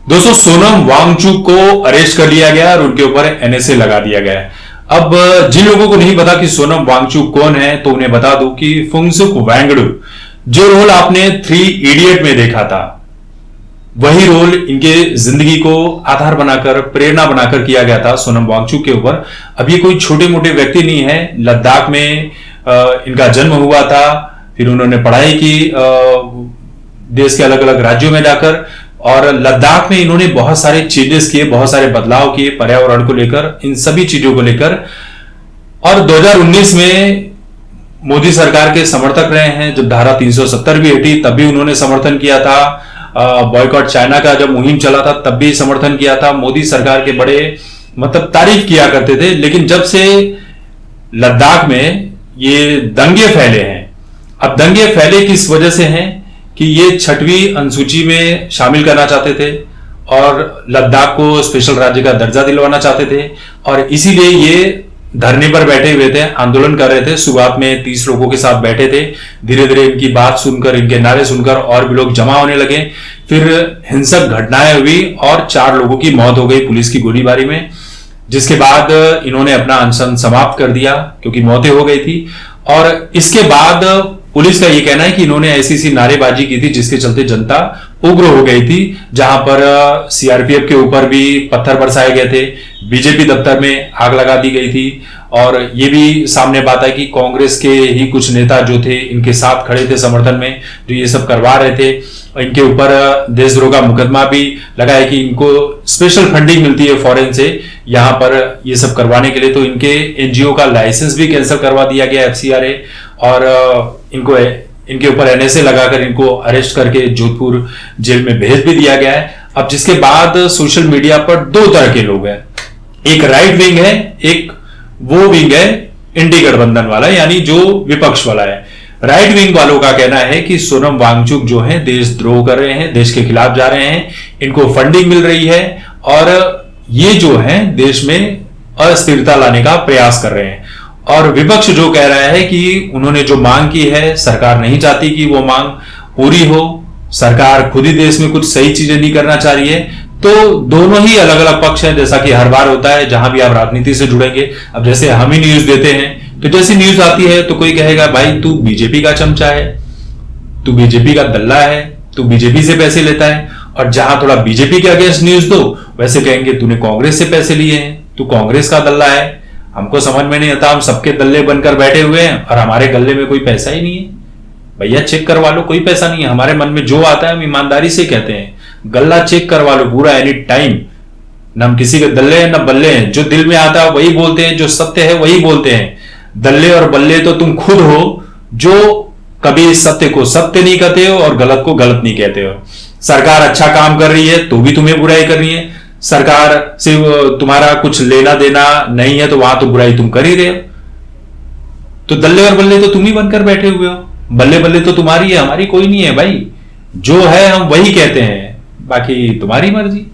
दोस्तों, सोनम वांगचुक को अरेस्ट कर लिया गया और उनके ऊपर एनएसए लगा दिया गया है। अब जिन लोगों को नहीं पता कि सोनम वांगचुक कौन है, तो उन्हें बता दूं कि फुंगसुक वांगडू, जो रोल आपने 3 इडियट में देखा था, वही रोल इनके जिंदगी को आधार बनाकर, प्रेरणा बनाकर किया गया था सोनम वांगचुक के ऊपर। अब ये कोई छोटे मोटे व्यक्ति नहीं है। लद्दाख में इनका जन्म हुआ था, फिर उन्होंने पढ़ाई की देश के अलग अलग राज्यों में जाकर, और लद्दाख में इन्होंने बहुत सारे चेंजेस किए, बहुत सारे बदलाव किए पर्यावरण को लेकर, इन सभी चीजों को लेकर। और 2019 में मोदी सरकार के समर्थक रहे हैं। जब धारा 370 भी हटी तब भी उन्होंने समर्थन किया था। बॉयकॉट चाइना का जब मुहिम चला था तब भी समर्थन किया था। मोदी सरकार के बड़े तारीफ किया करते थे। लेकिन जब से लद्दाख में ये दंगे फैले हैं, अब दंगे फैले किस वजह से हैं कि ये 6वीं अनुसूची में शामिल करना चाहते थे और लद्दाख को स्पेशल राज्य का दर्जा दिलवाना चाहते थे, और इसीलिए ये धरने पर बैठे हुए थे, आंदोलन कर रहे थे। शुरुआत में 30 लोगों के साथ बैठे थे। धीरे धीरे इनकी बात सुनकर, इनके नारे सुनकर और भी लोग जमा होने लगे। फिर हिंसक घटनाएं हुई और 4 लोगों की मौत हो गई पुलिस की गोलीबारी में, जिसके बाद इन्होंने अपना अनशन समाप्त कर दिया क्योंकि मौतें हो गई थी। और इसके बाद पुलिस का यह कहना है कि इन्होंने ऐसी नारेबाजी की थी जिसके चलते जनता उग्र हो गई थी, जहां पर सीआरपीएफ के ऊपर भी पत्थर बरसाए गए थे, बीजेपी दफ्तर में आग लगा दी गई थी। और ये भी सामने बात है कि कांग्रेस के ही कुछ नेता जो थे इनके साथ खड़े थे समर्थन में, जो ये सब करवा रहे थे। इनके ऊपर देशद्रोह का मुकदमा भी लगा है कि इनको स्पेशल फंडिंग मिलती है फॉरेन से यहां पर ये सब करवाने के लिए। तो इनके एनजीओ का लाइसेंस भी कैंसिल करवा दिया गया एफसीआरए, और इनके ऊपर एनएसए लगाकर इनको अरेस्ट करके जोधपुर जेल में भेज भी दिया गया है। अब जिसके बाद सोशल मीडिया पर 2 तरह के लोग हैं, एक राइट विंग है, एक वो विंग है इंडी गठबंधन वाला, यानी जो विपक्ष वाला है। राइट विंग वालों का कहना है कि सोनम वांगचुक जो है देशद्रोह कर रहे हैं, देश के खिलाफ जा रहे हैं, इनको फंडिंग मिल रही है और ये जो है देश में अस्थिरता लाने का प्रयास कर रहे हैं। और विपक्ष जो कह रहा है कि उन्होंने जो मांग की है, सरकार नहीं चाहती कि वो मांग पूरी हो, सरकार खुद ही देश में कुछ सही चीजें नहीं करना चाह रही है। तो दोनों ही अलग अलग पक्ष हैं, जैसा कि हर बार होता है जहां भी आप राजनीति से जुड़ेंगे। अब जैसे हम ही न्यूज देते हैं, तो जैसी न्यूज आती है तो कोई कहेगा भाई तू बीजेपी का चमचा है, तू बीजेपी का दल्ला है, तू बीजेपी से पैसे लेता है। और जहां थोड़ा बीजेपी के अगेंस्ट न्यूज दो, वैसे कहेंगे तूने कांग्रेस से पैसे लिए हैं, तू कांग्रेस का दल्ला है। हमको समझ में नहीं आता, हम सबके दल्ले बनकर बैठे हुए हैं और हमारे गल्ले में कोई पैसा ही नहीं है। भैया चेक करवा लो, कोई पैसा नहीं है। हमारे मन में जो आता है हम ईमानदारी से कहते हैं, गल्ला चेक करवा लो पूरा एनी टाइम। न हम किसी के दल्ले हैं न बल्ले हैं, जो दिल में आता है वही बोलते हैं, जो सत्य है वही बोलते हैं। दल्ले और बल्ले तो तुम खुद हो, जो कभी सत्य को सत्य नहीं कहते हो और गलत को गलत नहीं कहते हो। सरकार अच्छा काम कर रही है तो भी तुम्हें बुराई करनी है, सरकार से तुम्हारा कुछ लेना देना नहीं है तो वहां तो बुराई तुम कर ही रहे हो। तो दल्ले और बल्ले तो तुम ही बनकर बैठे हुए हो, बल्ले बल्ले तो तुम्हारी है, हमारी कोई नहीं है भाई। जो है हम वही कहते हैं, बाकी तुम्हारी मर्जी।